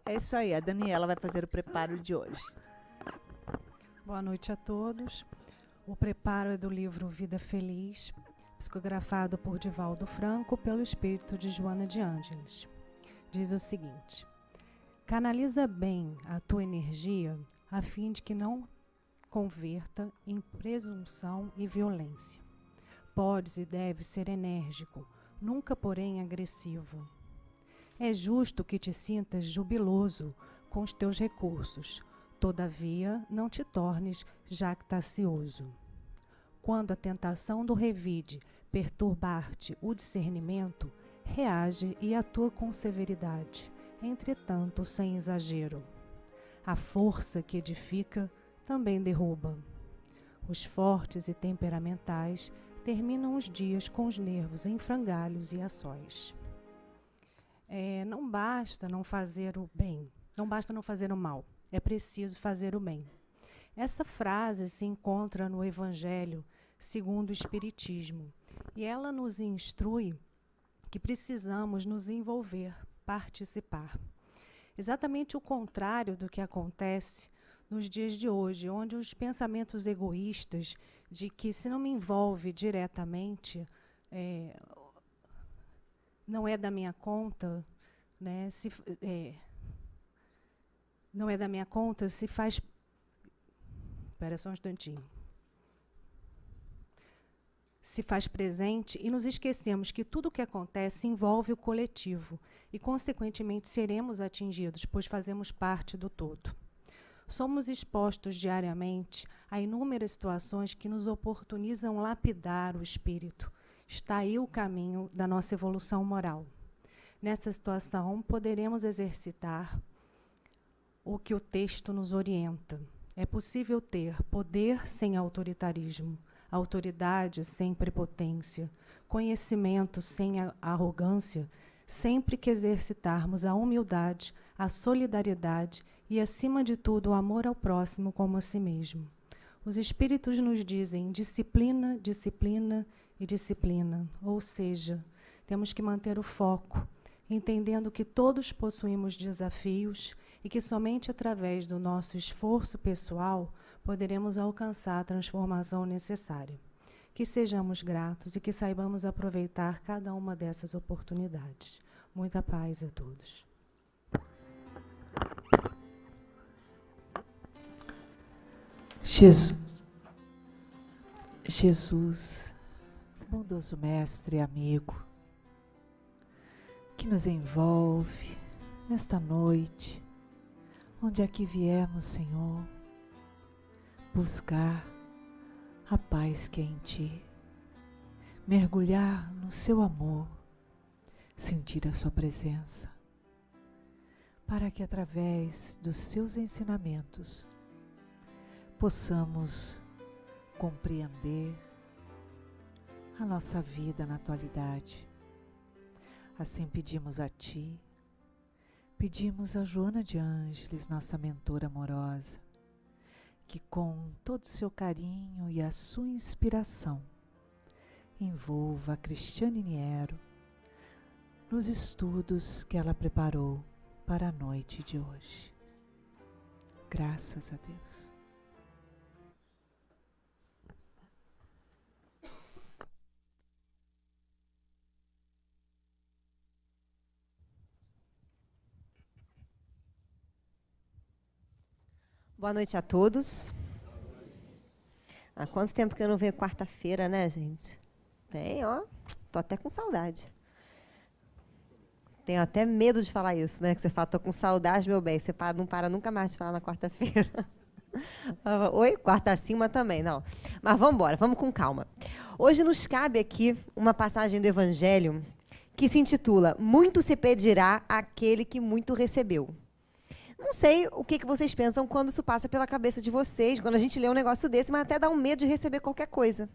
É isso aí, a Daniela vai fazer o preparo de hoje. Boa noite a todos. O preparo é do livro Vida Feliz, psicografado por Divaldo Franco pelo espírito de Joana de Ângeles. Diz o seguinte: canaliza bem a tua energia a fim de que não converta em presunção e violência. Podes e deves ser enérgico, nunca porém agressivo. É justo que te sintas jubiloso com os teus recursos, todavia não te tornes jactacioso. Quando a tentação do revide perturbar-te o discernimento, reage e atua com severidade, entretanto sem exagero. A força que edifica também derruba. Os fortes e temperamentais terminam os dias com os nervos em frangalhos e açóis. Não basta não fazer o bem, não basta não fazer o mal, é preciso fazer o bem. Essa frase se encontra no Evangelho segundo o Espiritismo, e ela nos instrui que precisamos nos envolver, participar. Exatamente o contrário do que acontece nos dias de hoje, onde os pensamentos egoístas de que se não me envolve diretamente, não é da minha conta, né? Não é da minha conta, se faz... Espera só um instantinho. Se faz presente e nos esquecemos que tudo o que acontece envolve o coletivo e, consequentemente, seremos atingidos, pois fazemos parte do todo. Somos expostos diariamente a inúmeras situações que nos oportunizam lapidar o espírito. Está aí o caminho da nossa evolução moral. Nessa situação, poderemos exercitar o que o texto nos orienta. É possível ter poder sem autoritarismo, autoridade sem prepotência, conhecimento sem arrogância, sempre que exercitarmos a humildade, a solidariedade e, acima de tudo, o amor ao próximo como a si mesmo. Os espíritos nos dizem disciplina, disciplina e disciplina, ou seja, temos que manter o foco, entendendo que todos possuímos desafios e que somente através do nosso esforço pessoal poderemos alcançar a transformação necessária. Que sejamos gratos e que saibamos aproveitar cada uma dessas oportunidades. Muita paz a todos. Jesus, bondoso mestre e amigo, que nos envolve nesta noite, onde aqui viemos, Senhor, buscar a paz que é em Ti, mergulhar no Seu amor, sentir a Sua presença, para que através dos Seus ensinamentos possamos compreender a nossa vida na atualidade. Assim pedimos a Ti, pedimos a Joana de Ângeles, nossa mentora amorosa, que com todo o seu carinho e a sua inspiração envolva a Cristiane Niero nos estudos que ela preparou para a noite de hoje. Graças a Deus. Boa noite a todos. Há quanto tempo que eu não venho quarta-feira, né, gente? Tem, ó. Tô até com saudade. Tenho até medo de falar isso, né? Que você fala, tô com saudade, meu bem. Você não para nunca mais de falar na quarta-feira. Oi? Quarta acima também, não. Mas vamos embora, vamos com calma. Hoje nos cabe aqui uma passagem do Evangelho que se intitula Muito se pedirá àquele que muito recebeu. Não sei o que vocês pensam quando isso passa pela cabeça de vocês, quando a gente lê um negócio desse, mas até dá um medo de receber qualquer coisa.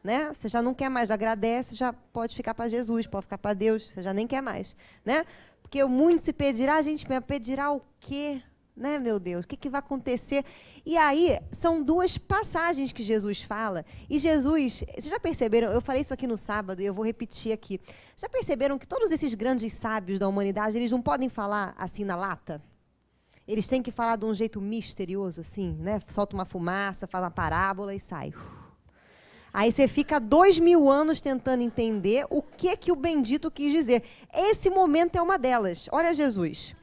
Né? Você já não quer mais, já agradece, já pode ficar para Jesus, pode ficar para Deus, você já nem quer mais. Né? Porque muito se pedirá, a gente pedirá o quê? Né, meu Deus, o que vai acontecer? E aí, são duas passagens que Jesus fala, e Jesus, vocês já perceberam, eu falei isso aqui no sábado, e eu vou repetir aqui, já perceberam que todos esses grandes sábios da humanidade, eles não podem falar assim na lata? eles têm que falar de um jeito misterioso, assim, né? Solta uma fumaça, fala uma parábola e sai. Aí você fica 2000 anos tentando entender o que o bendito quis dizer. Esse momento é uma delas. Olha Jesus.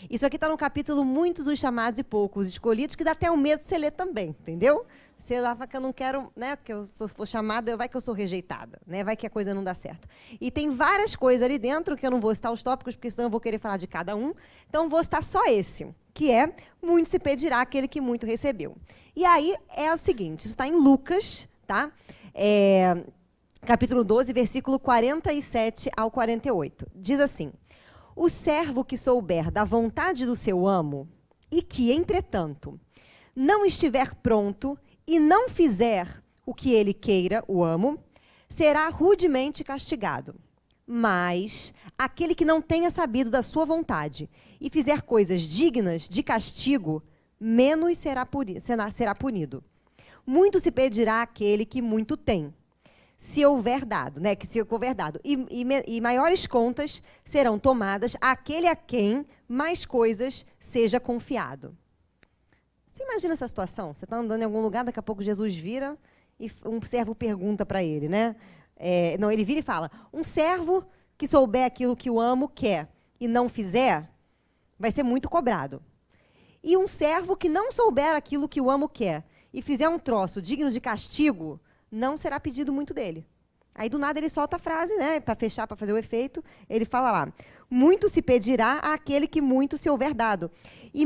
Isso aqui está no capítulo Muitos os Chamados e Poucos Escolhidos, que dá até um medo de você ler também, entendeu? Você lá fala que eu não quero, né? Que eu, se eu for chamada, vai que eu sou rejeitada, né? Vai que a coisa não dá certo. E tem várias coisas ali dentro, que eu não vou citar os tópicos, porque senão eu vou querer falar de cada um. Então, vou citar só esse, que é muito se pedirá aquele que muito recebeu. E aí é o seguinte, isso está em Lucas, tá? Capítulo 12, versículo 47 ao 48. Diz assim: o servo que souber da vontade do seu amo e que, entretanto, não estiver pronto e não fizer o que ele queira, o amo, será rudemente castigado. Mas aquele que não tenha sabido da sua vontade e fizer coisas dignas de castigo, menos será punido. Muito se pedirá àquele que muito tem, se houver dado, né? Que se houver dado. E maiores contas serão tomadas àquele a quem mais coisas seja confiado. Você imagina essa situação? Você está andando em algum lugar, daqui a pouco Jesus vira e um servo pergunta para ele, né? Não, ele vira e fala: um servo que souber aquilo que o amo quer e não fizer, vai ser muito cobrado. E um servo que não souber aquilo que o amo quer e fizer um troço digno de castigo, não será pedido muito dele. Aí, do nada, ele solta a frase, né? Para fechar, para fazer o efeito, ele fala lá: muito se pedirá àquele que muito se houver dado. E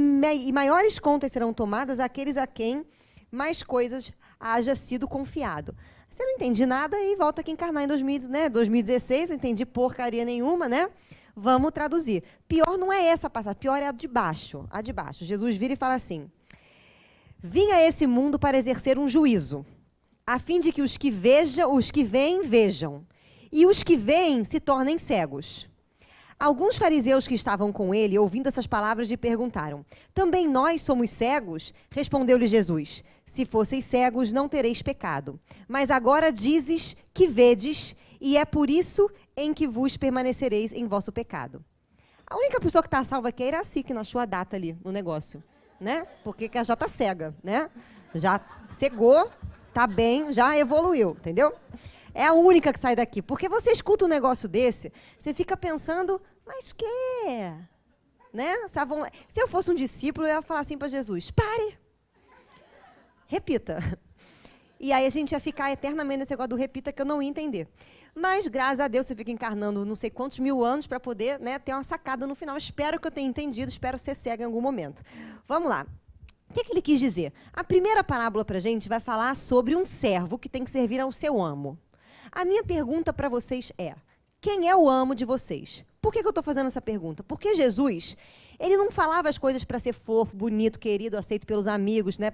maiores contas serão tomadas àqueles a quem mais coisas haja sido confiado. Você não entende nada e volta aqui encarnar em 2016, não entendi porcaria nenhuma, né? Vamos traduzir. Pior não é essa passagem, pior é a de baixo. A de baixo. Jesus vira e fala assim: vim a esse mundo para exercer um juízo, a fim de que os que veem, vejam, e os que veem se tornem cegos. Alguns fariseus que estavam com ele, ouvindo essas palavras, lhe perguntaram: também nós somos cegos? Respondeu-lhe Jesus: se fosseis cegos, não tereis pecado. Mas agora dizes que vedes, e é por isso em que vos permanecereis em vosso pecado. A única pessoa que está salva aqui é Iraci, que não achou a data ali no negócio, né? Porque já está cega, né? Já cegou. Tá bem, já evoluiu, entendeu? É a única que sai daqui. Porque você escuta um negócio desse, você fica pensando, mas que? Né? Se eu fosse um discípulo, eu ia falar assim para Jesus: pare. Repita. E aí a gente ia ficar eternamente nesse negócio do repita, que eu não ia entender. Mas, graças a Deus, você fica encarnando não sei quantos mil anos para poder, né, ter uma sacada no final. Espero que eu tenha entendido, espero ser cega em algum momento. Vamos lá. O que ele quis dizer? A primeira parábola para a gente vai falar sobre um servo que tem que servir ao seu amo. A minha pergunta para vocês é: quem é o amo de vocês? Por que eu estou fazendo essa pergunta? Porque Jesus, ele não falava as coisas para ser fofo, bonito, querido, aceito pelos amigos, né?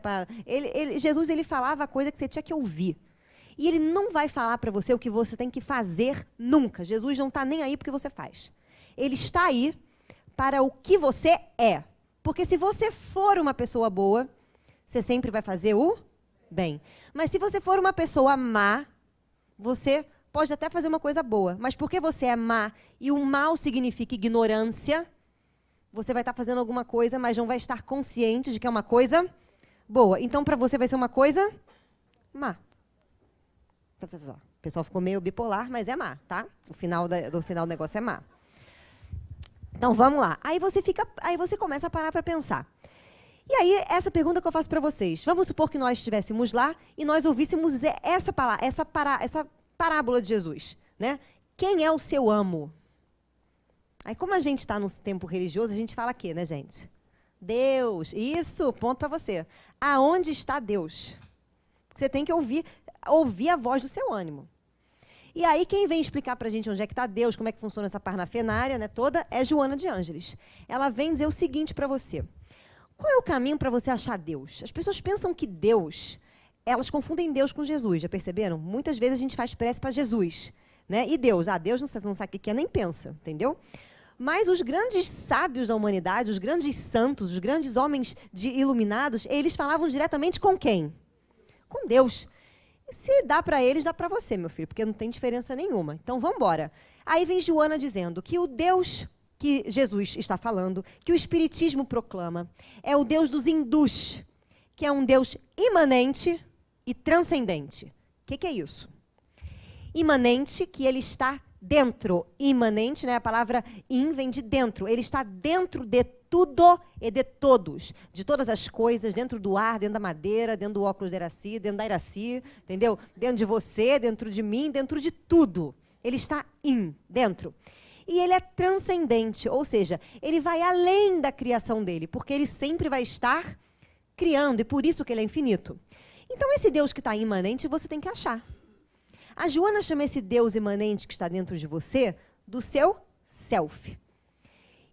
Jesus, ele falava a coisa que você tinha que ouvir. E ele não vai falar para você o que você tem que fazer nunca. Jesus não está nem aí porque você faz. Ele está aí para o que você é. Porque se você for uma pessoa boa, você sempre vai fazer o bem. Mas se você for uma pessoa má, você pode até fazer uma coisa boa. Mas porque você é má e o mal significa ignorância, você vai estar fazendo alguma coisa, mas não vai estar consciente de que é uma coisa boa. Então, para você vai ser uma coisa má. O pessoal ficou meio bipolar, mas é má, tá? O final do negócio é má. Então, vamos lá. Aí você começa a parar para pensar. E aí, essa pergunta que eu faço para vocês. Vamos supor que nós estivéssemos lá e nós ouvíssemos essa parábola de Jesus, né? Quem é o seu amo? Aí, como a gente está no tempo religioso, a gente fala aqui, né, gente? Deus. Isso, ponto para você. Aonde está Deus? Você tem que ouvir a voz do seu ânimo. E aí, quem vem explicar para a gente onde é que está Deus, como é que funciona essa parnafenária, né, toda, é Joana de Ângeles. Ela vem dizer o seguinte para você: qual é o caminho para você achar Deus? As pessoas pensam que Deus, elas confundem Deus com Jesus, já perceberam? Muitas vezes a gente faz prece para Jesus, né? E Deus? Deus não sabe o que é, nem pensa, entendeu? Mas os grandes sábios da humanidade, os grandes santos, os grandes homens iluminados, eles falavam diretamente com quem? Com Deus. E se dá para eles, dá para você, meu filho, porque não tem diferença nenhuma. Então, vamos embora. Aí vem Joana dizendo que o Deus que Jesus está falando, que o Espiritismo proclama. É o Deus dos hindus, que é um Deus imanente e transcendente. O que é isso? Imanente, que ele está dentro. Imanente, né? A palavra in vem de dentro. Ele está dentro de tudo e de todos. De todas as coisas, dentro do ar, dentro da madeira, dentro do óculos da Iraci, dentro da Iraci, entendeu? Dentro de você, dentro de mim, dentro de tudo. Ele está dentro. E ele é transcendente, ou seja, ele vai além da criação dele, porque ele sempre vai estar criando, e por isso que ele é infinito. Então, esse Deus que está imanente, você tem que achar. A Joana chama esse Deus imanente que está dentro de você do seu self.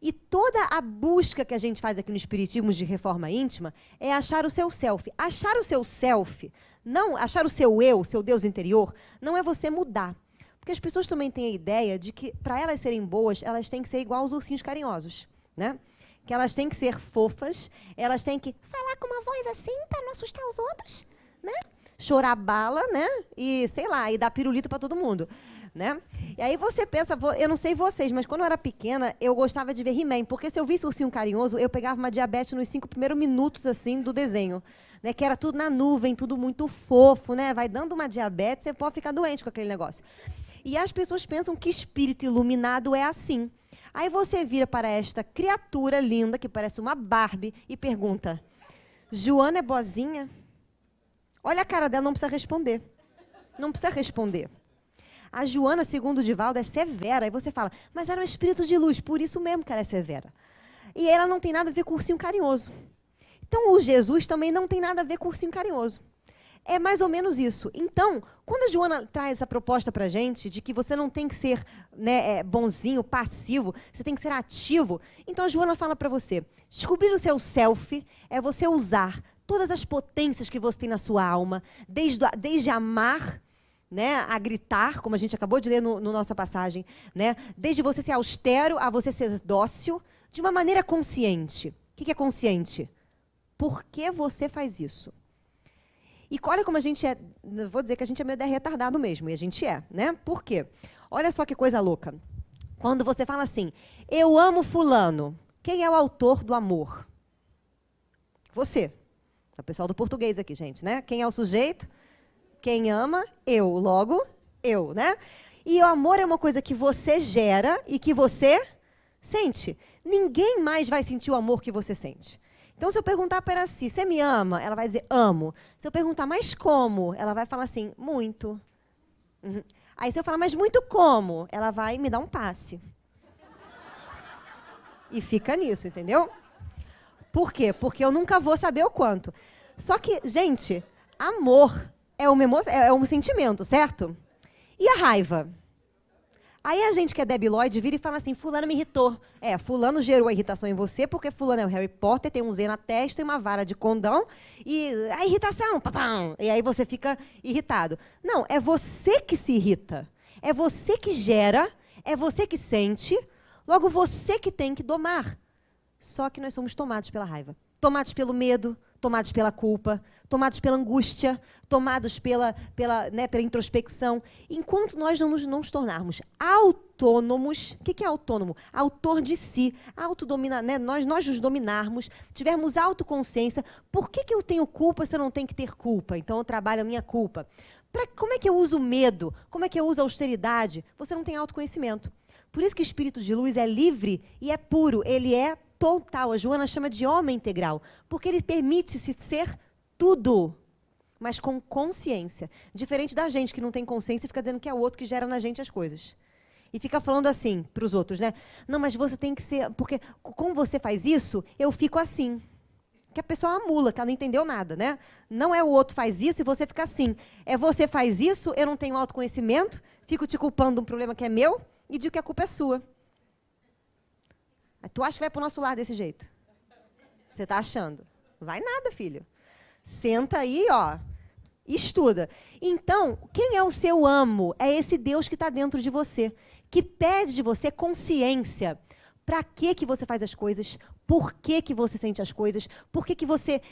E toda a busca que a gente faz aqui no Espiritismo de reforma íntima é achar o seu self. Achar o seu self, não achar o seu eu, seu Deus interior, não é você mudar. Porque as pessoas também têm a ideia de que, para elas serem boas, elas têm que ser igual aos ursinhos carinhosos, né? Que elas têm que ser fofas, elas têm que falar com uma voz assim para não assustar os outros, né? Chorar bala, né? E, sei lá, e dar pirulito para todo mundo, né? E aí você pensa, eu não sei vocês, mas quando eu era pequena, eu gostava de ver He-Man, porque se eu visse ursinho carinhoso, eu pegava uma diabetes nos 5 primeiros minutos, assim, do desenho, né? Que era tudo na nuvem, tudo muito fofo, né? Vai dando uma diabetes, você pode ficar doente com aquele negócio. E as pessoas pensam que espírito iluminado é assim. Aí você vira para esta criatura linda, que parece uma Barbie, e pergunta, Joana é boazinha? Olha a cara dela, não precisa responder. Não precisa responder. A Joana, segundo o Divaldo, é severa. Aí você fala, mas era um espírito de luz, por isso mesmo que ela é severa. E ela não tem nada a ver com o ursinho carinhoso. Então, o Jesus também não tem nada a ver com o ursinho carinhoso. É mais ou menos isso. Então, quando a Joana traz essa proposta para a gente, de que você não tem que ser, né, bonzinho, passivo, você tem que ser ativo, então a Joana fala para você, descobrir o seu self é você usar todas as potências que você tem na sua alma, desde amar, né, a gritar, como a gente acabou de ler no nossa passagem, né, desde você ser austero a você ser dócil, de uma maneira consciente. O que é consciente? Por que você faz isso? E olha como a gente é, vou dizer que a gente é meio retardado mesmo, e a gente é, né? Por quê? Olha só que coisa louca. Quando você fala assim, eu amo fulano, quem é o autor do amor? Você. É o pessoal do português aqui, gente, né? Quem é o sujeito? Quem ama? Eu. Logo, eu, né? E o amor é uma coisa que você gera e que você sente. Ninguém mais vai sentir o amor que você sente. Então, se eu perguntar para ela assim, você me ama? Ela vai dizer, amo. Se eu perguntar, mas como? Ela vai falar assim, muito. Uhum. Aí, se eu falar, mas muito como? Ela vai me dar um passe. E fica nisso, entendeu? Por quê? Porque eu nunca vou saber o quanto. Só que, gente, amor é um sentimento, certo? E a raiva? Aí a gente que é debilóide vira e fala assim, fulano me irritou. Fulano gerou a irritação em você porque fulano é o Harry Potter, tem um Z na testa e uma vara de condão e a irritação, papam, e aí você fica irritado. Não, é você que se irrita. É você que gera, é você que sente, logo você que tem que domar. Só que nós somos tomados pela raiva, tomados pelo medo, tomados pela culpa, tomados pela angústia, tomados pela introspecção. Enquanto nós não nos tornarmos autônomos, o que é autônomo? Autor de si, autodominar, né? Nós nos dominarmos, tivermos autoconsciência. Por que eu tenho culpa se eu não tenho que ter culpa? Então eu trabalho a minha culpa. Como é que eu uso medo? Como é que eu uso austeridade? Você não tem autoconhecimento. Por isso que o espírito de luz é livre e é puro, ele é total. A Joana chama de homem integral, porque ele permite-se ser tudo, mas com consciência. Diferente da gente que não tem consciência e fica dizendo que é o outro que gera na gente as coisas. E fica falando assim para os outros, né? Não, mas você tem que ser... Porque como você faz isso, eu fico assim. Que a pessoa é uma mula, que ela não entendeu nada, né? Não é o outro faz isso e você fica assim. É você faz isso, eu não tenho autoconhecimento, fico te culpando de um problema que é meu e digo que a culpa é sua. Tu acha que vai para o nosso lar desse jeito? Você está achando? Não vai nada, filho. Senta aí, ó, e estuda. Então, quem é o seu amo? É esse Deus que está dentro de você, que pede de você consciência. Para que você faz as coisas? Por que você sente as coisas? Por que você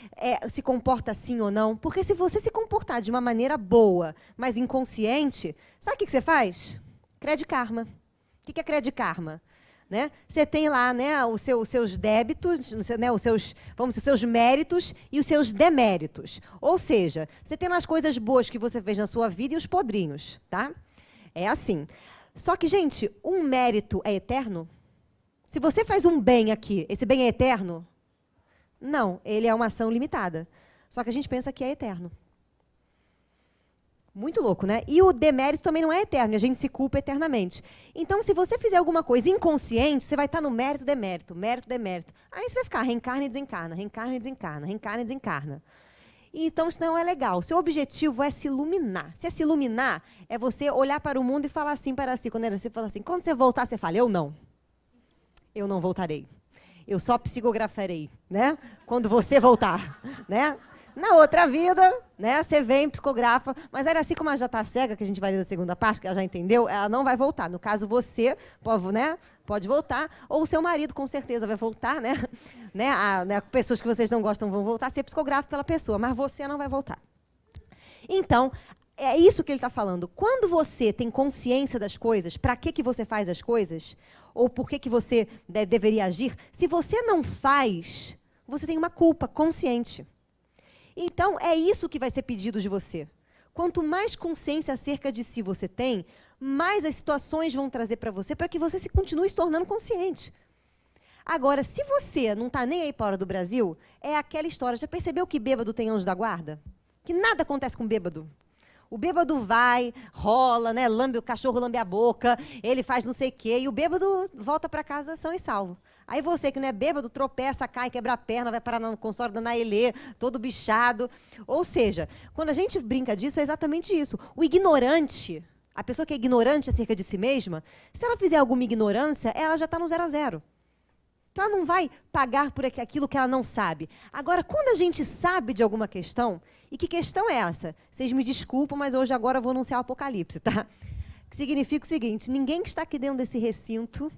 se comporta assim ou não? Porque se você se comportar de uma maneira boa, mas inconsciente, sabe o que você faz? Crédito karma. O que é crédito karma? né? Você tem lá, né, os seus débitos, né, os seus méritos e os seus deméritos. Ou seja, você tem as coisas boas que você fez na sua vida e os podrinhos, tá? É assim. Só que, gente, um mérito é eterno? Se você faz um bem aqui, esse bem é eterno? Não, ele é uma ação limitada. Só que a gente pensa que é eterno. Muito louco, né? E o demérito também não é eterno, e a gente se culpa eternamente. Então, se você fizer alguma coisa inconsciente, você vai estar no mérito, demérito, mérito, demérito. Aí você vai ficar reencarna e desencarna, reencarna e desencarna, reencarna e desencarna. Então, isso não é legal. Seu objetivo é se iluminar. Se é se iluminar, é você olhar para o mundo e falar assim para si. Quando você fala assim, quando você voltar, você fala, eu não. Eu não voltarei. Eu só psicografarei, né? Quando você voltar, né? Na outra vida, né, você vem, psicografa, mas era assim como ela já está cega, que a gente vai ler na segunda parte, que ela já entendeu, ela não vai voltar. No caso, você pode voltar, ou o seu marido, com certeza, vai voltar, né? Pessoas que vocês não gostam vão voltar, você psicografa pela pessoa, mas você não vai voltar. Então, é isso que ele está falando. Quando você tem consciência das coisas, para que você faz as coisas, ou por que você deveria agir, se você não faz, você tem uma culpa consciente. Então, é isso que vai ser pedido de você. Quanto mais consciência acerca de si você tem, mais as situações vão trazer para que você continue se tornando consciente. Agora, se você não está nem aí fora do Brasil, é aquela história. Já percebeu que bêbado tem anjo da guarda? Que nada acontece com bêbado. O bêbado vai, rola, né? O cachorro lambe a boca, ele faz não sei o quê, e o bêbado volta para casa são e salvo. Aí você que não é bêbado, tropeça, cai, quebra a perna, vai parar no consultório da Nailê, todo bichado. Ou seja, quando a gente brinca disso, é exatamente isso. O ignorante, a pessoa que é ignorante acerca de si mesma, se ela fizer alguma ignorância, ela já está no 0 a 0. Então, ela não vai pagar por aquilo que ela não sabe. Agora, quando a gente sabe de alguma questão, e que questão é essa? Vocês me desculpam, mas hoje agora eu vou anunciar o apocalipse, tá? Que significa o seguinte, ninguém que está aqui dentro desse recinto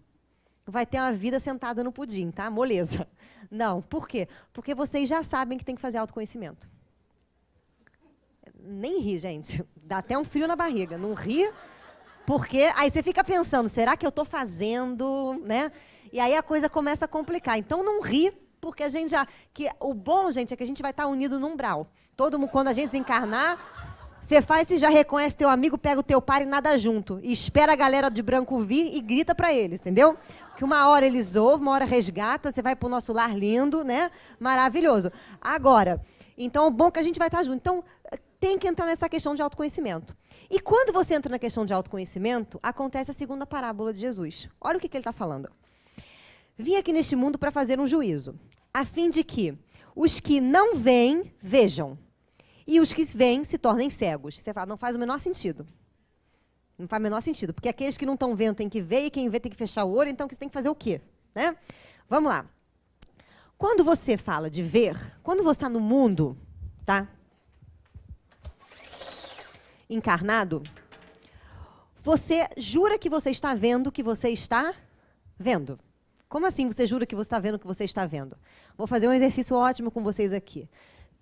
vai ter uma vida sentada no pudim, tá? Moleza. Não. Por quê? Porque vocês já sabem que tem que fazer autoconhecimento. Nem ri, gente. Dá até um frio na barriga. Não ri, porque aí você fica pensando, será que eu estou fazendo, né? E aí a coisa começa a complicar. Então, não ri, porque a gente já... o bom, gente, é que a gente vai estar unido no umbral. Todo mundo, quando a gente desencarnar, você faz, você já reconhece teu amigo, pega o teu par e nada junto. E espera a galera de branco vir e grita para eles, entendeu? Que uma hora eles ouvem, uma hora resgata, você vai para o nosso lar lindo, né? Maravilhoso. Agora, então, o bom é que a gente vai estar junto. Então, tem que entrar nessa questão de autoconhecimento. E quando você entra na questão de autoconhecimento, acontece a segunda parábola de Jesus. Olha o que ele está falando. Vim aqui neste mundo para fazer um juízo, a fim de que os que não veem, vejam, e os que veem se tornem cegos. Você fala, não faz o menor sentido. Não faz o menor sentido, porque aqueles que não estão vendo têm que ver, e quem vê tem que fechar o olho, então você tem que fazer o quê? Né? Vamos lá. Quando você fala de ver, quando você está no mundo, tá? Encarnado, você jura que você está vendo o que você está vendo. Como assim você jura que você está vendo o que você está vendo? Vou fazer um exercício ótimo com vocês aqui.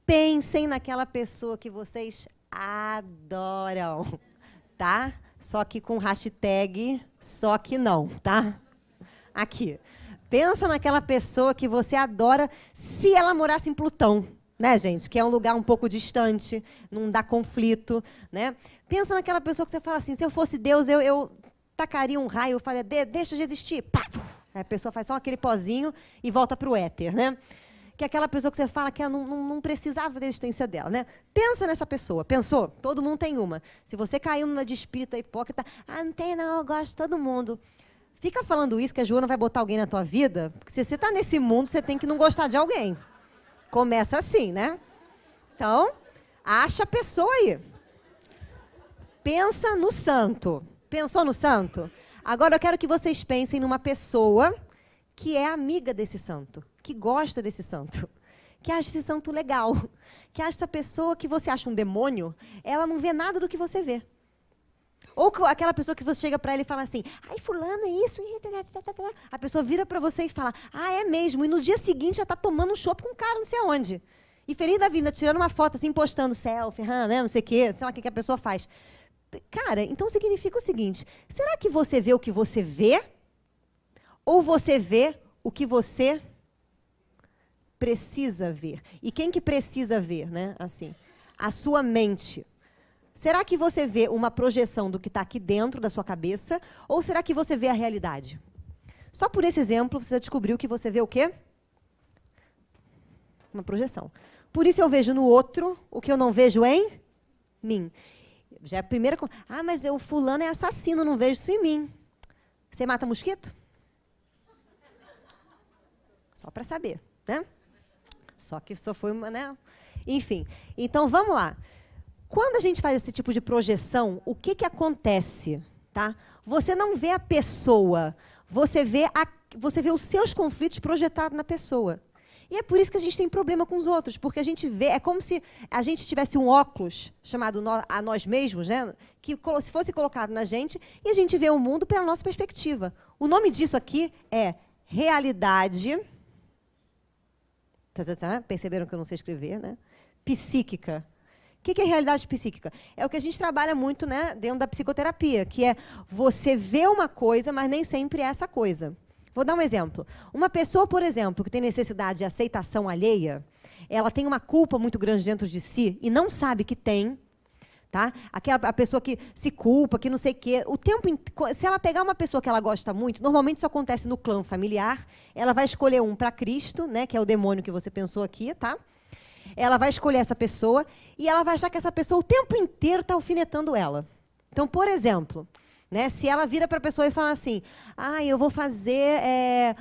Pensem naquela pessoa que vocês adoram, tá? Só que com hashtag só que não, tá? Aqui. Pensa naquela pessoa que você adora se ela morasse em Plutão, né, gente? Que é um lugar um pouco distante, não dá conflito, né? Pensa naquela pessoa que você fala assim, se eu fosse Deus, eu tacaria um raio, eu falaria, deixa de existir, pá! A pessoa faz só aquele pozinho e volta para o éter, né? Que é aquela pessoa que você fala que ela não precisava da existência dela, né? Pensa nessa pessoa. Pensou? Todo mundo tem uma. Se você caiu numa de espírita hipócrita, não tem não, eu gosto de todo mundo. Fica falando isso que a Joana vai botar alguém na tua vida, porque se você está nesse mundo, você tem que não gostar de alguém. Começa assim, né? Então, acha a pessoa aí. Pensa no santo. Pensou no santo? Agora eu quero que vocês pensem numa pessoa que é amiga desse santo, que gosta desse santo, que acha esse santo legal, que acha essa pessoa que você acha um demônio, ela não vê nada do que você vê. Ou aquela pessoa que você chega para ela e fala assim, ai, fulano, é isso, a pessoa vira para você e fala, é mesmo, e no dia seguinte já está tomando um chopp com um cara não sei aonde. E feliz da vida, tirando uma foto assim, postando selfie, né, não sei o quê, sei lá o que a pessoa faz. Cara, então significa o seguinte, será que você vê o que você vê? Ou você vê o que você precisa ver? E quem que precisa ver, né? Assim, a sua mente. Será que você vê uma projeção do que está aqui dentro da sua cabeça? Ou será que você vê a realidade? Só por esse exemplo, você já descobriu que você vê o quê? Uma projeção. Por isso eu vejo no outro o que eu não vejo em mim. Já é a primeira... Ah, mas o fulano é assassino, não vejo isso em mim. Você mata mosquito? Só para saber, né? Só que só foi uma, né? Enfim, então vamos lá. Quando a gente faz esse tipo de projeção, o que que acontece, tá? Você não vê a pessoa, você vê os seus conflitos projetados na pessoa. E é por isso que a gente tem problema com os outros, porque a gente vê, é como se a gente tivesse um óculos chamado a nós mesmos, né? Que se fosse colocado na gente, e a gente vê o mundo pela nossa perspectiva. O nome disso aqui é realidade. Perceberam que eu não sei escrever, né? Psíquica. O que é realidade psíquica? É o que a gente trabalha muito, né, dentro da psicoterapia, que é você vê uma coisa, mas nem sempre é essa coisa. Vou dar um exemplo. Uma pessoa, por exemplo, que tem necessidade de aceitação alheia, ela tem uma culpa muito grande dentro de si e não sabe que tem, tá? A pessoa que se culpa, que não sei o quê. Se ela pegar uma pessoa que ela gosta muito, normalmente isso acontece no clã familiar, ela vai escolher um para Cristo, né, que é o demônio que você pensou aqui, tá? Ela vai escolher essa pessoa e ela vai achar que essa pessoa o tempo inteiro está alfinetando ela. Então, por exemplo, né, se ela vira para a pessoa e fala assim, eu vou fazer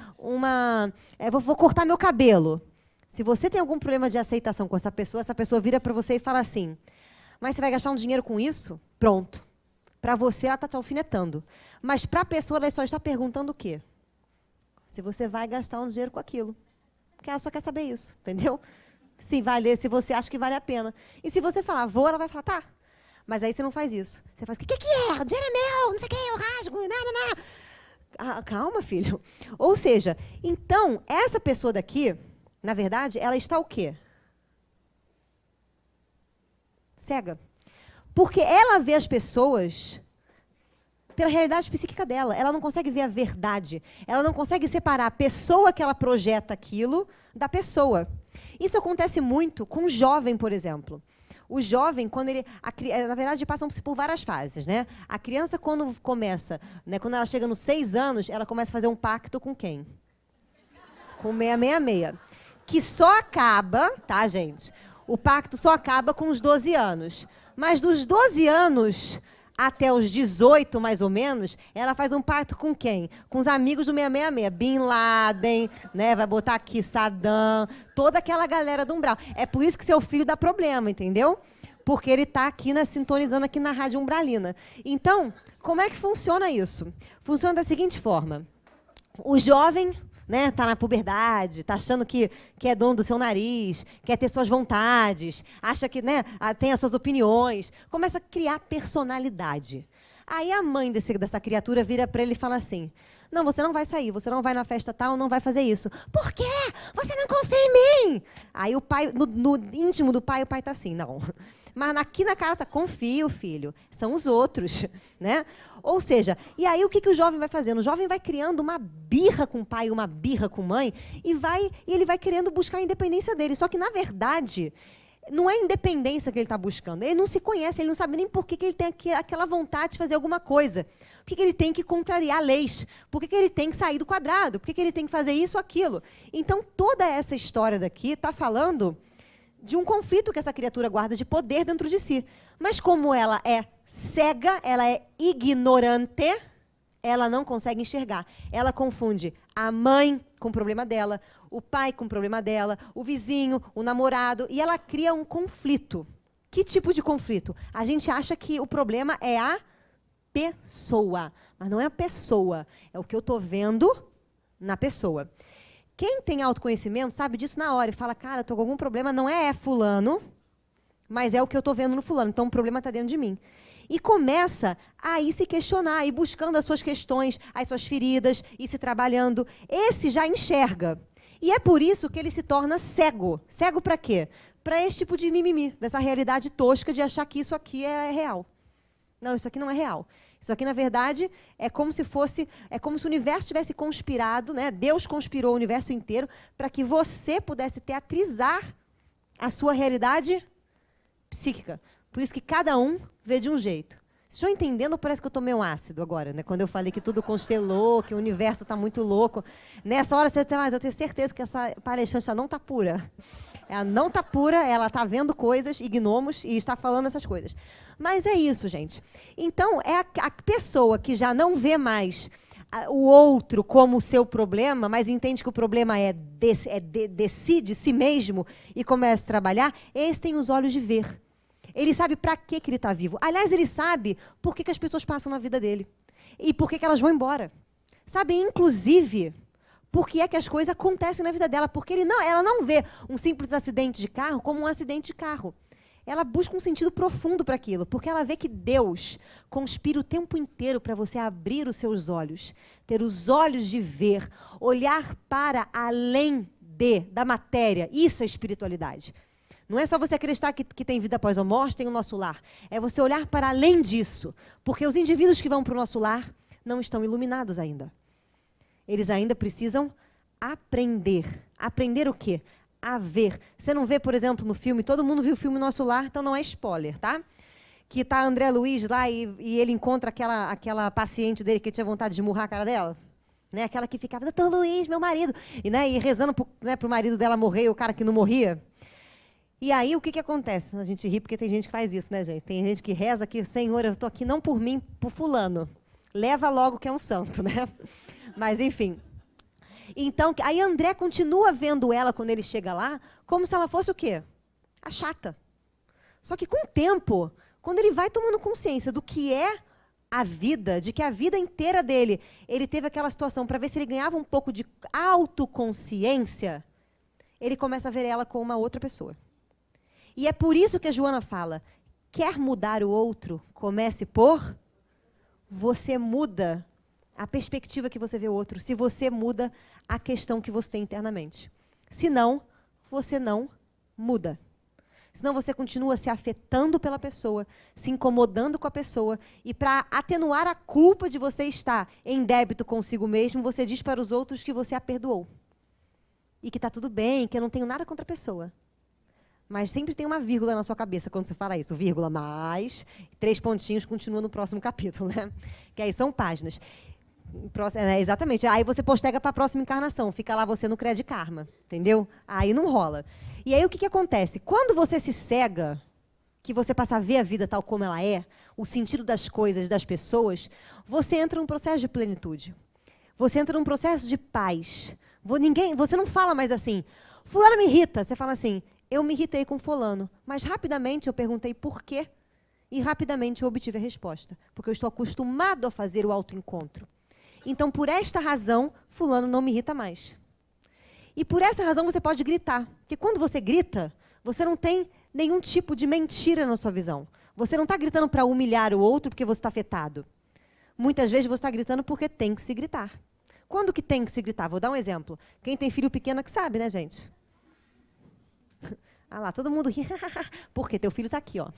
vou cortar meu cabelo. Se você tem algum problema de aceitação com essa pessoa vira para você e fala assim, mas você vai gastar um dinheiro com isso? Pronto. Para você, ela está te alfinetando. Mas para a pessoa, ela só está perguntando o quê? Se você vai gastar um dinheiro com aquilo. Porque ela só quer saber isso, entendeu? Se você acha que vale a pena. E se você falar, vou, ela vai falar, tá. Mas aí você não faz isso. Você faz, o que é? O dinheiro é meu, não sei o que, eu rasgo, não. Calma, filho. Ou seja, então, essa pessoa daqui, na verdade, ela está o quê? Cega. Porque ela vê as pessoas pela realidade psíquica dela. Ela não consegue ver a verdade. Ela não consegue separar a pessoa que ela projeta aquilo da pessoa. Isso acontece muito com o jovem, por exemplo. O jovem, quando na verdade, passam por várias fases, né? A criança, quando começa, né, quando ela chega nos 6 anos, ela começa a fazer um pacto com quem? Com o 666. Que só acaba, tá, gente? O pacto só acaba com os 12 anos. Mas dos 12 anos até os 18, mais ou menos, ela faz um pacto com quem? Com os amigos do 666. Bin Laden, né? Vai botar aqui Saddam, toda aquela galera do umbral. É por isso que seu filho dá problema, entendeu? Porque ele está aqui, sintonizando aqui na Rádio Umbralina. Então, como é que funciona isso? Funciona da seguinte forma. O jovem, né, tá na puberdade, tá achando que é dono do seu nariz, quer ter suas vontades, acha que, né, tem as suas opiniões, começa a criar personalidade. Aí a mãe dessa criatura vira para ele e fala assim, não, você não vai sair, você não vai na festa tal, não vai fazer isso. Por quê? Você não confia em mim? Aí o pai, no íntimo do pai, o pai tá assim, não. Mas aqui na cara tá, confio, filho, são os outros, né? Ou seja, e aí o que o jovem vai fazendo? O jovem vai criando uma birra com o pai, uma birra com a mãe, e ele vai querendo buscar a independência dele. Só que, na verdade, não é independência que ele está buscando. Ele não se conhece, ele não sabe nem por que ele tem aquela vontade de fazer alguma coisa. Por que ele tem que contrariar leis? Por que ele tem que sair do quadrado? Por que ele tem que fazer isso ou aquilo? Então, toda essa história daqui está falando de um conflito que essa criatura guarda de poder dentro de si. Mas como ela é cega, ela é ignorante, ela não consegue enxergar. Ela confunde a mãe com o problema dela, o pai com o problema dela, o vizinho, o namorado, e ela cria um conflito. Que tipo de conflito? A gente acha que o problema é a pessoa, mas não é a pessoa, é o que eu estou vendo na pessoa. Quem tem autoconhecimento sabe disso na hora e fala, cara, estou com algum problema, não é fulano, mas é o que eu estou vendo no fulano, então o problema está dentro de mim. E começa a ir se questionar, ir buscando as suas questões, as suas feridas, ir se trabalhando. Esse já enxerga. E é por isso que ele se torna cego. Cego para quê? Para esse tipo de mimimi, dessa realidade tosca de achar que isso aqui é real. Não, isso aqui não é real. Isso aqui, na verdade, é como se o universo tivesse conspirado, né? Deus conspirou o universo inteiro para que você pudesse teatrizar a sua realidade psíquica. Por isso que cada um vê de um jeito. Vocês estão entendendo? Parece que eu tomei um ácido agora, né? Quando eu falei que tudo constelou, que o universo está muito louco. Nessa hora, eu tenho certeza que essa palestrante não está pura. Ela não está pura, ela está vendo coisas e gnomos e está falando essas coisas. Mas é isso, gente. Então, é a pessoa que já não vê mais o outro como o seu problema, mas entende que o problema de si mesmo e começa a trabalhar, esse tem os olhos de ver. Ele sabe para que ele está vivo. Aliás, ele sabe por que as pessoas passam na vida dele. E por que elas vão embora. Sabe, inclusive, por que é que as coisas acontecem na vida dela. Porque ela não vê um simples acidente de carro como um acidente de carro. Ela busca um sentido profundo para aquilo. Porque ela vê que Deus conspira o tempo inteiro para você abrir os seus olhos. Ter os olhos de ver. Olhar para além da matéria. Isso é espiritualidade. Não é só você acreditar que tem vida após a morte, tem o nosso lar. É você olhar para além disso. Porque os indivíduos que vão para o nosso lar não estão iluminados ainda. Eles ainda precisam aprender. Aprender o quê? A ver. Você não vê, por exemplo, no filme, todo mundo viu o filme Nosso Lar, então não é spoiler, tá? Que está André Luiz lá e ele encontra aquela paciente dele que tinha vontade de murrar a cara dela. Né? Aquela que ficava, doutor Luiz, meu marido. E rezando pro marido dela morrer, o cara que não morria. E aí, o que acontece? A gente ri porque tem gente que faz isso, né, gente? Tem gente que reza que, Senhor, eu estou aqui não por mim, por fulano. Leva logo que é um santo, né? Mas, enfim. Então, aí André continua vendo ela, quando ele chega lá, como se ela fosse o quê? A chata. Só que, com o tempo, quando ele vai tomando consciência do que é a vida, de que a vida inteira dele, ele teve aquela situação para ver se ele ganhava um pouco de autoconsciência, ele começa a ver ela como uma outra pessoa. E é por isso que a Joana fala, quer mudar o outro, comece por você muda a perspectiva que você vê o outro, se você muda a questão que você tem internamente. Senão, você não muda. Senão você continua se afetando pela pessoa, se incomodando com a pessoa, e para atenuar a culpa de você estar em débito consigo mesmo, você diz para os outros que você a perdoou. E que está tudo bem, que eu não tenho nada contra a pessoa. Mas sempre tem uma vírgula na sua cabeça quando você fala isso. Vírgula, mais 3 pontinhos, continua no próximo capítulo, né? Que aí são páginas. Exatamente. Aí você postega para a próxima encarnação. Fica lá você no Credit Karma, entendeu? Aí não rola. E aí o que acontece? Quando você se cega, que você passa a ver a vida tal como ela é, o sentido das coisas, das pessoas, você entra num processo de plenitude. Você entra num processo de paz. Você não fala mais assim, fulano me irrita. Você fala assim, eu me irritei com fulano. Mas rapidamente eu perguntei por quê. E rapidamente eu obtive a resposta. Porque eu estou acostumado a fazer o autoencontro. Então, por esta razão, fulano não me irrita mais. E por essa razão você pode gritar. Porque quando você grita, você não tem nenhum tipo de mentira na sua visão. Você não está gritando para humilhar o outro porque você está afetado. Muitas vezes você está gritando porque tem que se gritar. Quando que tem que se gritar? Vou dar um exemplo. Quem tem filho pequeno é que sabe, né, gente? Ah lá, todo mundo ri. Porque teu filho está aqui, ó.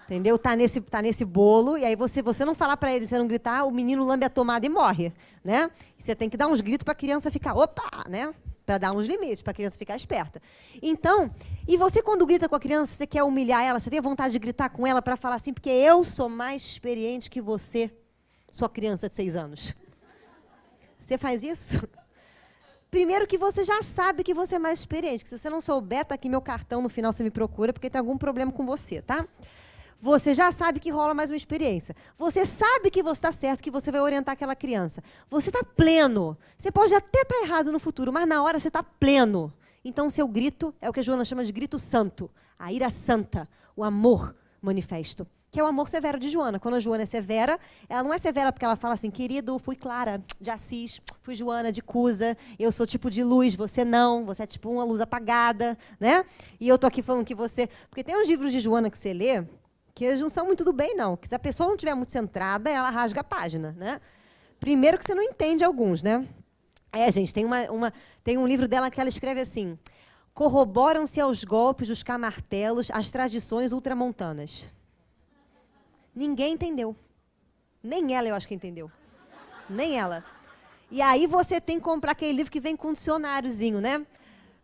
Entendeu? Tá nesse bolo, e aí você não falar para ele, você não gritar, o menino lambe a tomada e morre, né? E você tem que dar uns gritos para a criança ficar, opa, né? Para dar uns limites, para a criança ficar esperta. Então, e você quando grita com a criança, você quer humilhar ela, você tem vontade de gritar com ela para falar assim, porque eu sou mais experiente que você, sua criança de 6 anos. Você faz isso? Primeiro que você já sabe que você é mais experiente, que se você não souber, tá aqui meu cartão, no final você me procura, porque tem algum problema com você, tá? Você já sabe que rola mais uma experiência. Você sabe que você está certo, que você vai orientar aquela criança. Você está pleno. Você pode até estar errado no futuro, mas na hora você está pleno. Então, o seu grito é o que a Joana chama de grito santo. A ira santa, o amor manifesto. Que é o amor severo de Joana. Quando a Joana é severa, ela não é severa porque ela fala assim, querido, fui Clara de Assis, fui Joana de Cusa, eu sou tipo de luz, você não, você é tipo uma luz apagada, né? E eu tô aqui falando que você... Porque tem uns livros de Joana que você lê, que eles não são muito do bem, não. Que se a pessoa não estiver muito centrada, ela rasga a página, né? Primeiro que você não entende alguns, né? Gente, tem um livro dela que ela escreve assim, corroboram-se aos golpes dos camartelos as tradições ultramontanas. Ninguém entendeu. Nem ela, eu acho que entendeu. Nem ela. E aí você tem que comprar aquele livro que vem com um dicionáriozinho, né?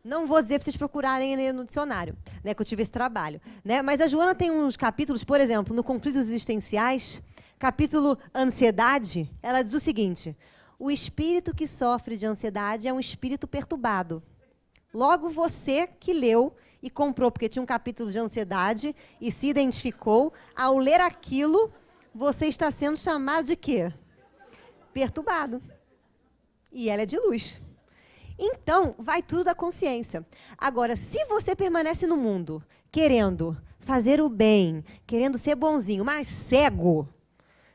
Não vou dizer para vocês procurarem no dicionário, né, que eu tive esse trabalho. Né? Mas a Joana tem uns capítulos, por exemplo, no Conflitos Existenciais, capítulo Ansiedade, ela diz o seguinte: o espírito que sofre de ansiedade é um espírito perturbado. Logo, você que leu e comprou, porque tinha um capítulo de ansiedade e se identificou, ao ler aquilo, você está sendo chamado de quê? Perturbado. E ela é de luz. Então, vai tudo da consciência. Agora, se você permanece no mundo querendo fazer o bem, querendo ser bonzinho, mas cego,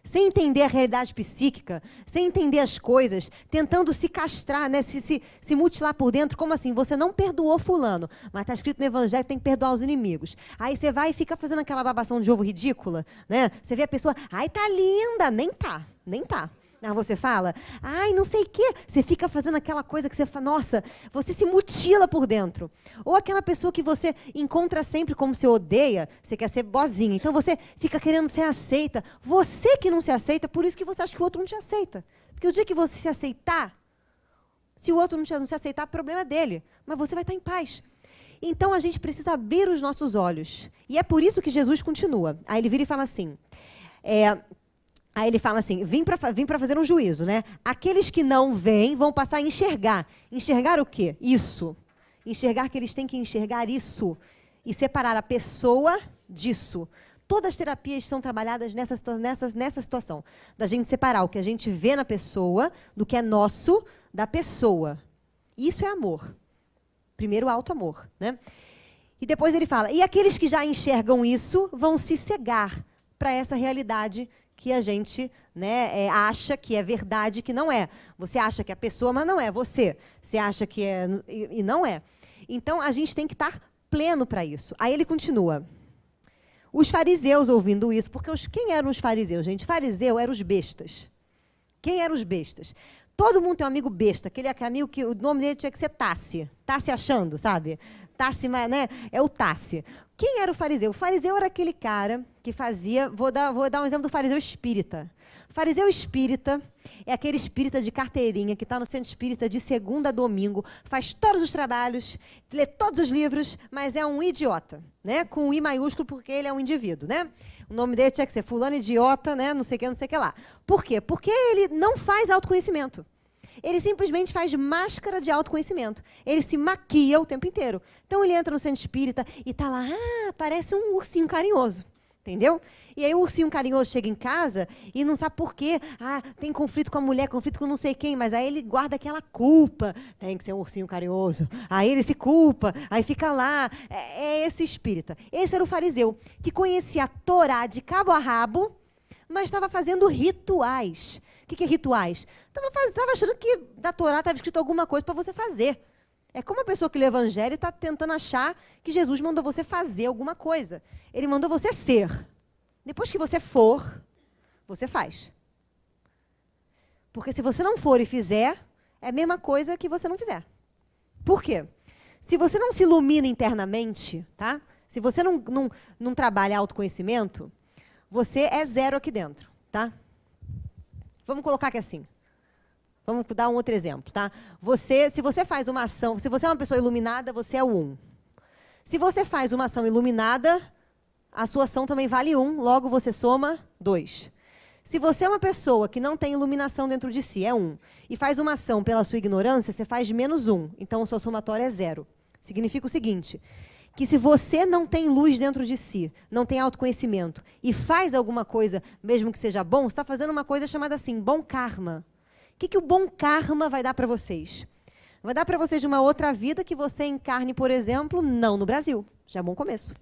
sem entender a realidade psíquica, sem entender as coisas, tentando se castrar, né, se mutilar por dentro, como assim? Você não perdoou fulano, mas está escrito no Evangelho que tem que perdoar os inimigos. Aí você vai e fica fazendo aquela babação de ovo ridícula, né? Você vê a pessoa, ai, tá linda, nem tá. Aí você fala, ai, não sei o quê. Você fica fazendo aquela coisa que você fala, nossa, você se mutila por dentro. Ou aquela pessoa que você encontra sempre como você odeia, você quer ser boazinha. Então você fica querendo ser aceita. Você que não se aceita, por isso que você acha que o outro não te aceita. Porque o dia que você se aceitar, se o outro não se aceitar, o problema é dele. Mas você vai estar em paz. Então a gente precisa abrir os nossos olhos. E é por isso que Jesus continua. Aí ele vira e fala assim, Aí ele fala assim, vim para fazer um juízo, né? Aqueles que não veem vão passar a enxergar. Enxergar o quê? Isso. Enxergar que eles têm que enxergar isso. E separar a pessoa disso. Todas as terapias são trabalhadas nessa situação. Da gente separar o que a gente vê na pessoa, do que é nosso, da pessoa. Isso é amor. Primeiro, auto-amor, né? E depois ele fala, e aqueles que já enxergam isso vão se cegar para essa realidade que a gente, né, acha que é verdade, que não é. Você acha que é a pessoa, mas não é você. Você acha que é e não é. Então, a gente tem que estar pleno para isso. Aí ele continua. Os fariseus ouvindo isso, porque quem eram os fariseus, gente? Fariseu eram os bestas. Quem eram os bestas? Todo mundo tem um amigo besta, aquele amigo que o nome dele tinha que ser Tassi. Tassi achando, sabe? Tassi, né? É o Tassi. Quem era o fariseu? O fariseu era aquele cara que fazia... Vou dar um exemplo do fariseu espírita. O fariseu espírita é aquele espírita de carteirinha que está no centro espírita de segunda a domingo, faz todos os trabalhos, lê todos os livros, mas é um idiota, né? Com um I maiúsculo, porque ele é um indivíduo, né? O nome dele tinha que ser fulano idiota, né? Não sei o que lá. Por quê? Porque ele não faz autoconhecimento. Ele simplesmente faz máscara de autoconhecimento. Ele se maquia o tempo inteiro. Então, ele entra no centro espírita e está lá, parece um ursinho carinhoso. Entendeu? E aí o ursinho carinhoso chega em casa e não sabe por quê. Tem conflito com a mulher, conflito com não sei quem, mas aí ele guarda aquela culpa. Tem que ser um ursinho carinhoso. Aí ele se culpa, aí fica lá. É esse espírita. Esse era o fariseu, que conhecia a Torá de cabo a rabo, mas estava fazendo rituais. O que é rituais? Estava achando que da Torá estava escrito alguma coisa para você fazer. É como a pessoa que lê o Evangelho está tentando achar que Jesus mandou você fazer alguma coisa. Ele mandou você ser. Depois que você for, você faz. Porque se você não for e fizer, é a mesma coisa que você não fizer. Por quê? Se você não se ilumina internamente, tá? Se você não trabalha autoconhecimento, você é zero aqui dentro, tá? Vamos colocar aqui assim. Vamos dar um outro exemplo, tá? Se você faz uma ação, se você é uma pessoa iluminada, você é o 1. Se você faz uma ação iluminada, a sua ação também vale 1, logo você soma 2. Se você é uma pessoa que não tem iluminação dentro de si, é 1, e faz uma ação pela sua ignorância, você faz menos 1, então a sua somatória é 0. Significa o seguinte, que se você não tem luz dentro de si, não tem autoconhecimento, e faz alguma coisa, mesmo que seja bom, você está fazendo uma coisa chamada assim, bom karma. O que o bom karma vai dar para vocês? Vai dar para vocês uma outra vida que você encarne, por exemplo, não no Brasil. Já é bom começo.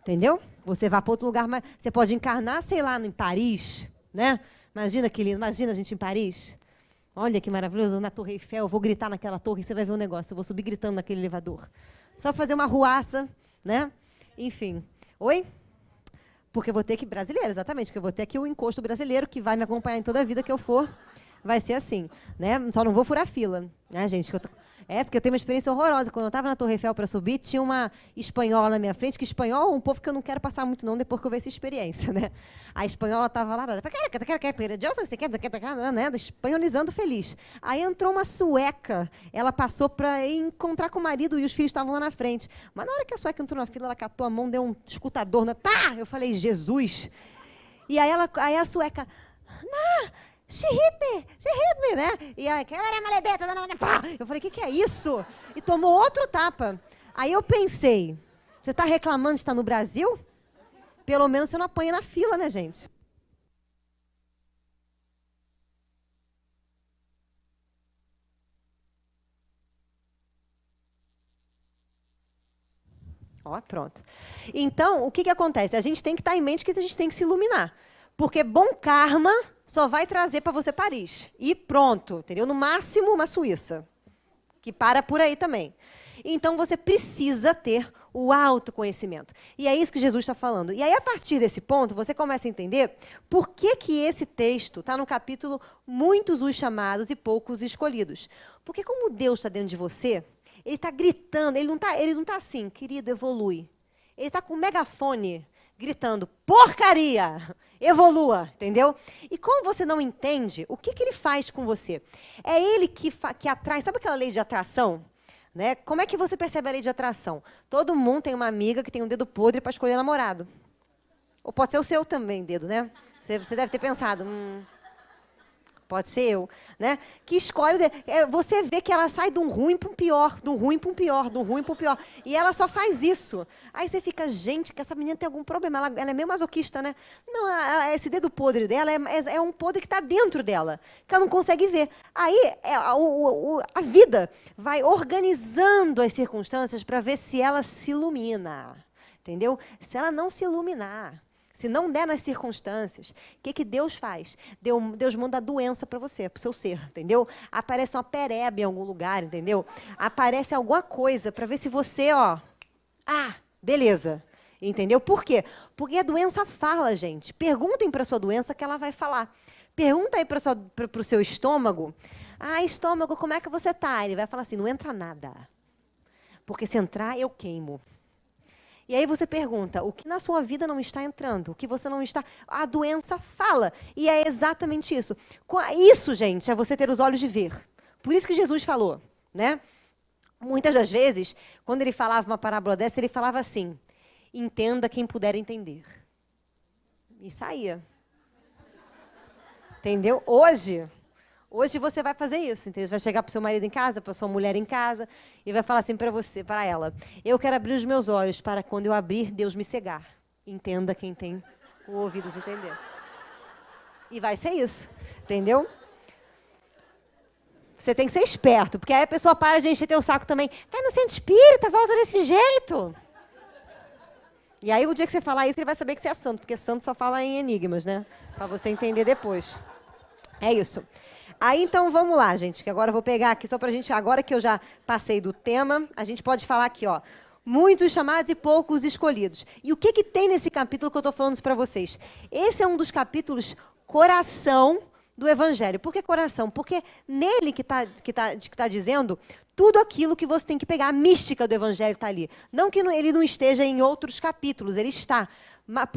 Entendeu? Você vai para outro lugar, mas você pode encarnar, sei lá, em Paris, né? Imagina que lindo, imagina a gente em Paris. Olha que maravilhoso, na Torre Eiffel, eu vou gritar naquela torre e você vai ver um negócio, eu vou subir gritando naquele elevador. Só fazer uma ruaça, né? Enfim. Oi? Porque eu vou ter que... Brasileiro, exatamente, que eu vou ter aqui o encosto brasileiro que vai me acompanhar em toda a vida que eu for vai ser assim, né? Só não vou furar fila, né, gente? Porque eu tenho uma experiência horrorosa. Quando eu estava na Torre Eiffel para subir, tinha uma espanhola na minha frente, que espanhol é um povo que eu não quero passar muito não, depois que eu ver essa experiência, né? A espanhola estava lá, espanholizando feliz. Aí entrou uma sueca, ela passou para encontrar com o marido e os filhos estavam lá na frente. Mas na hora que a sueca entrou na fila, ela catou a mão, deu um escutador, né? Pá! Eu falei, Jesus! E aí a sueca, she hit me, né? E aí, eu falei, o que é isso? E tomou outro tapa. Aí eu pensei, você está reclamando de estar no Brasil? Pelo menos você não apanha na fila, né, gente? Ó, pronto. Então, o que acontece? A gente tem que estar em mente que a gente tem que se iluminar. Porque bom karma só vai trazer para você Paris. E pronto, entendeu? No máximo, uma Suíça, que para por aí também. Então, você precisa ter o autoconhecimento. E é isso que Jesus está falando. E aí, a partir desse ponto, você começa a entender por que esse texto está no capítulo Muitos os chamados e poucos escolhidos. Porque como Deus está dentro de você, ele está gritando, ele não está assim, querido, evolui. Ele está com um megafone gritando, porcaria, evolua, entendeu? E como você não entende, o que ele faz com você? É ele que atrai, sabe aquela lei de atração? Né? Como é que você percebe a lei de atração? Todo mundo tem uma amiga que tem um dedo podre para escolher namorado. Ou pode ser o seu também, dedo, né? Você deve ter pensado, pode ser eu, né? Que escolhe, você vê que ela sai de um ruim para um pior, de um ruim para um pior, de um ruim para um pior. E ela só faz isso. Aí você fica, gente, que essa menina tem algum problema. Ela é meio masoquista, né? Não, esse dedo podre dela é um podre que está dentro dela, que ela não consegue ver. Aí a vida vai organizando as circunstâncias para ver se ela se ilumina. Entendeu? Se ela não se iluminar, se não der nas circunstâncias, o que Deus faz? Deus manda a doença para você, para o seu ser, entendeu? Aparece uma pereba em algum lugar, entendeu? Aparece alguma coisa para ver se você, beleza, entendeu? Por quê? Porque a doença fala, gente. Perguntem para a sua doença que ela vai falar. Pergunta aí para o seu estômago. Estômago, como é que você está? Ele vai falar assim, não entra nada. Porque se entrar, eu queimo. E aí você pergunta, o que na sua vida não está entrando? O que você não está... A doença fala. E é exatamente isso. Isso, gente, é você ter os olhos de ver. Por isso que Jesus falou, né? Muitas das vezes, quando ele falava uma parábola dessa, ele falava assim, entenda quem puder entender. E saía. Entendeu? Hoje você vai fazer isso, entendeu? Você vai chegar para o seu marido em casa, para a sua mulher em casa, e vai falar assim para ela, eu quero abrir os meus olhos para quando eu abrir, Deus me cegar. Entenda quem tem o ouvido de entender. E vai ser isso, entendeu? Você tem que ser esperto, porque aí a pessoa para de encher teu saco também. Tá no centro espírita, volta desse jeito. E aí o dia que você falar isso, ele vai saber que você é santo, porque santo só fala em enigmas, né? Para você entender depois. É isso. Aí, então, vamos lá, gente, que agora eu vou pegar aqui só para a gente... Agora que eu já passei do tema, a gente pode falar aqui, ó. Muitos chamados e poucos escolhidos. E o que tem nesse capítulo que eu estou falando para vocês? Esse é um dos capítulos coração do Evangelho. Por que coração? Porque nele que tá dizendo tudo aquilo que você tem que pegar. A mística do Evangelho está ali. Não que ele não esteja em outros capítulos, ele está...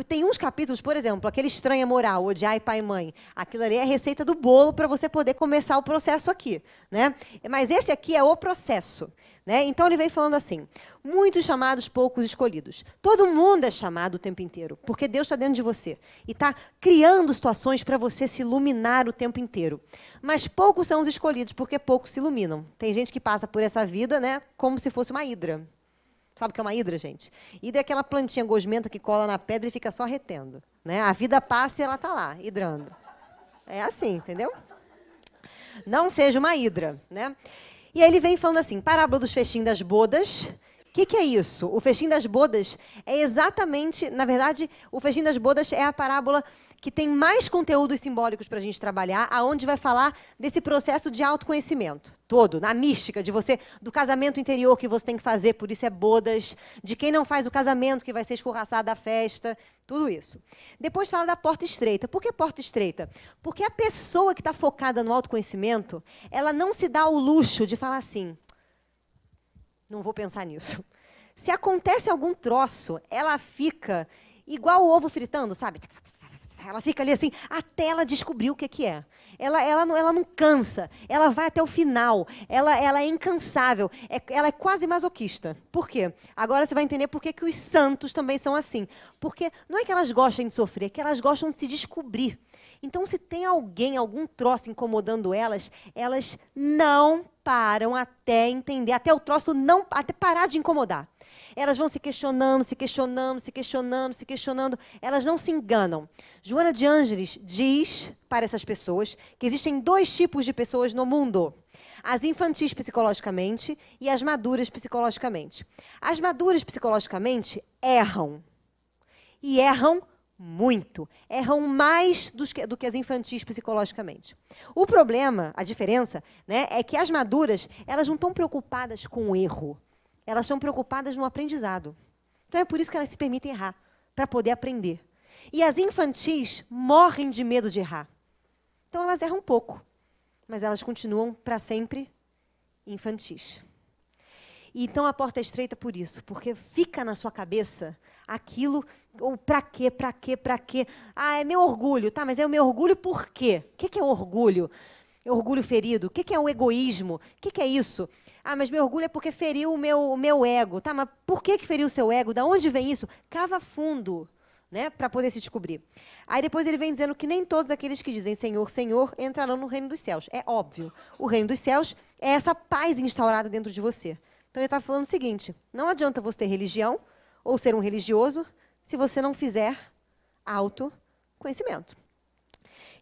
Tem uns capítulos, por exemplo, aquele estranha moral, odiar pai e mãe. Aquilo ali é a receita do bolo para você poder começar o processo aqui, né? Mas esse aqui é o processo, né? Então ele vem falando assim, muitos chamados, poucos escolhidos. Todo mundo é chamado o tempo inteiro, porque Deus está dentro de você e está criando situações para você se iluminar o tempo inteiro. Mas poucos são os escolhidos, porque poucos se iluminam. Tem gente que passa por essa vida, né, como se fosse uma hidra. Sabe o que é uma hidra, gente? Hidra é aquela plantinha gosmenta que cola na pedra e fica só retendo, né? A vida passa e ela está lá, hidrando. É assim, entendeu? Não seja uma hidra, né? E aí ele vem falando assim, parábola dos festim das bodas, que é isso? O festim das bodas é exatamente, na verdade, o festim das bodas é a parábola que tem mais conteúdos simbólicos para a gente trabalhar, aonde vai falar desse processo de autoconhecimento todo, na mística de você, do casamento interior que você tem que fazer, por isso é bodas, de quem não faz o casamento que vai ser escorraçado da festa, tudo isso. Depois fala da porta estreita. Por que porta estreita? Porque a pessoa que está focada no autoconhecimento, ela não se dá o luxo de falar assim, não vou pensar nisso. Se acontece algum troço, ela fica igual o ovo fritando, sabe? Ela fica ali assim, até ela descobrir o que é. Ela não cansa, ela vai até o final, ela é incansável, ela é quase masoquista. Por quê? Agora você vai entender por que os santos também são assim. Porque não é que elas gostem de sofrer, é que elas gostam de se descobrir. Então, se tem alguém, algum troço incomodando elas, elas não param até entender, até o troço não, até parar de incomodar. Elas vão se questionando, se questionando, se questionando, se questionando. Elas não se enganam. Joana de Ângeles diz para essas pessoas que existem 2 tipos de pessoas no mundo. As infantis psicologicamente e as maduras psicologicamente. As maduras psicologicamente erram. E erram muito. Erram mais do que as infantis psicologicamente. O problema, a diferença, né, é que as maduras, elas não estão preocupadas com o erro. Elas estão preocupadas no aprendizado. Então é por isso que elas se permitem errar, para poder aprender. E as infantis morrem de medo de errar. Então elas erram pouco, mas elas continuam para sempre infantis. E então a porta é estreita por isso, porque fica na sua cabeça aquilo, ou para quê, para quê, para quê? Ah, é meu orgulho, tá, mas é o meu orgulho por quê? O que é orgulho? É orgulho ferido? O que é o egoísmo? O que é isso? Ah, mas meu orgulho é porque feriu o meu ego, tá, mas por que feriu o seu ego? Da onde vem isso? Cava fundo, né, para poder se descobrir. Aí depois ele vem dizendo que nem todos aqueles que dizem Senhor, Senhor, entrarão no reino dos céus. É óbvio, o reino dos céus é essa paz instaurada dentro de você. Então ele está falando o seguinte, não adianta você ter religião ou ser um religioso se você não fizer autoconhecimento.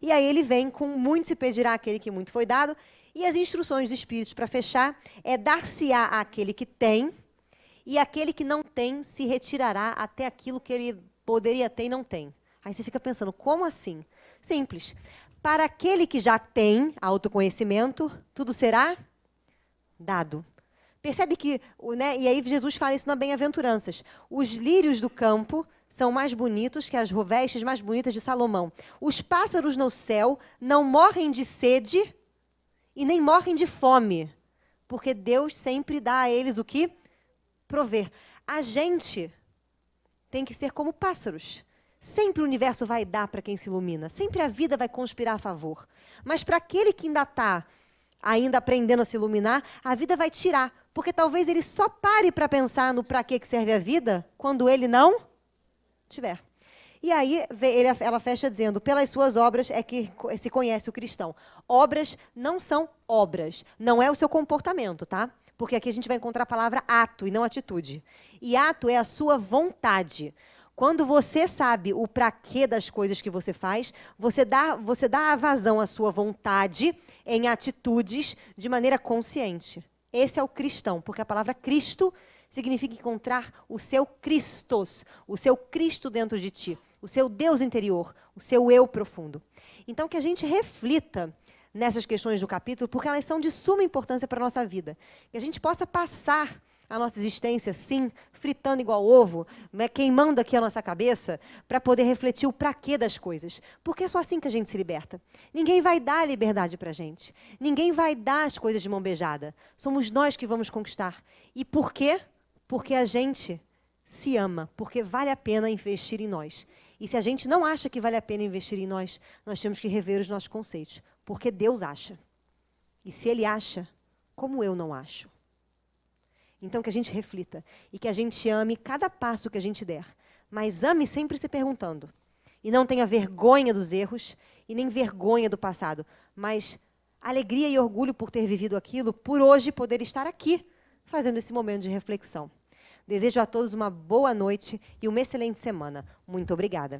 E aí ele vem com muito se pedirá àquele que muito foi dado, e as instruções dos Espíritos para fechar é dar-se-á àquele que tem, e aquele que não tem se retirará até aquilo que ele poderia ter e não tem. Aí você fica pensando, como assim? Simples. Para aquele que já tem autoconhecimento, tudo será dado. Percebe que, né, e aí Jesus fala isso na Bem-aventuranças, os lírios do campo são mais bonitos que as vestes mais bonitas de Salomão. Os pássaros no céu não morrem de sede e nem morrem de fome, porque Deus sempre dá a eles o que? Prover. A gente tem que ser como pássaros. Sempre o universo vai dar para quem se ilumina. Sempre a vida vai conspirar a favor. Mas para aquele que ainda está aprendendo a se iluminar, a vida vai tirar. Porque talvez ele só pare para pensar no para que serve a vida quando ele não tiver. E aí ela fecha dizendo, pelas suas obras é que se conhece o cristão. Obras não são obras. Não é o seu comportamento, tá? Porque aqui a gente vai encontrar a palavra ato e não atitude. E ato é a sua vontade. Quando você sabe o para quê das coisas que você faz, você dá a vazão à sua vontade em atitudes de maneira consciente. Esse é o cristão, porque a palavra Cristo significa encontrar o seu Christos, o seu Cristo dentro de ti, o seu Deus interior, o seu eu profundo. Então, que a gente reflita nessas questões do capítulo, porque elas são de suma importância para a nossa vida. Que a gente possa passar a nossa existência, sim, fritando igual ovo, né, queimando aqui a nossa cabeça, para poder refletir o para quê das coisas. Porque é só assim que a gente se liberta. Ninguém vai dar a liberdade para a gente. Ninguém vai dar as coisas de mão beijada. Somos nós que vamos conquistar. E por quê? Porque a gente se ama, porque vale a pena investir em nós. E se a gente não acha que vale a pena investir em nós, nós temos que rever os nossos conceitos. Porque Deus acha. E se Ele acha, como eu não acho? Então, que a gente reflita e que a gente ame cada passo que a gente der. Mas ame sempre se perguntando. E não tenha vergonha dos erros e nem vergonha do passado. Mas alegria e orgulho por ter vivido aquilo, por hoje poder estar aqui, fazendo esse momento de reflexão. Desejo a todos uma boa noite e uma excelente semana. Muito obrigada.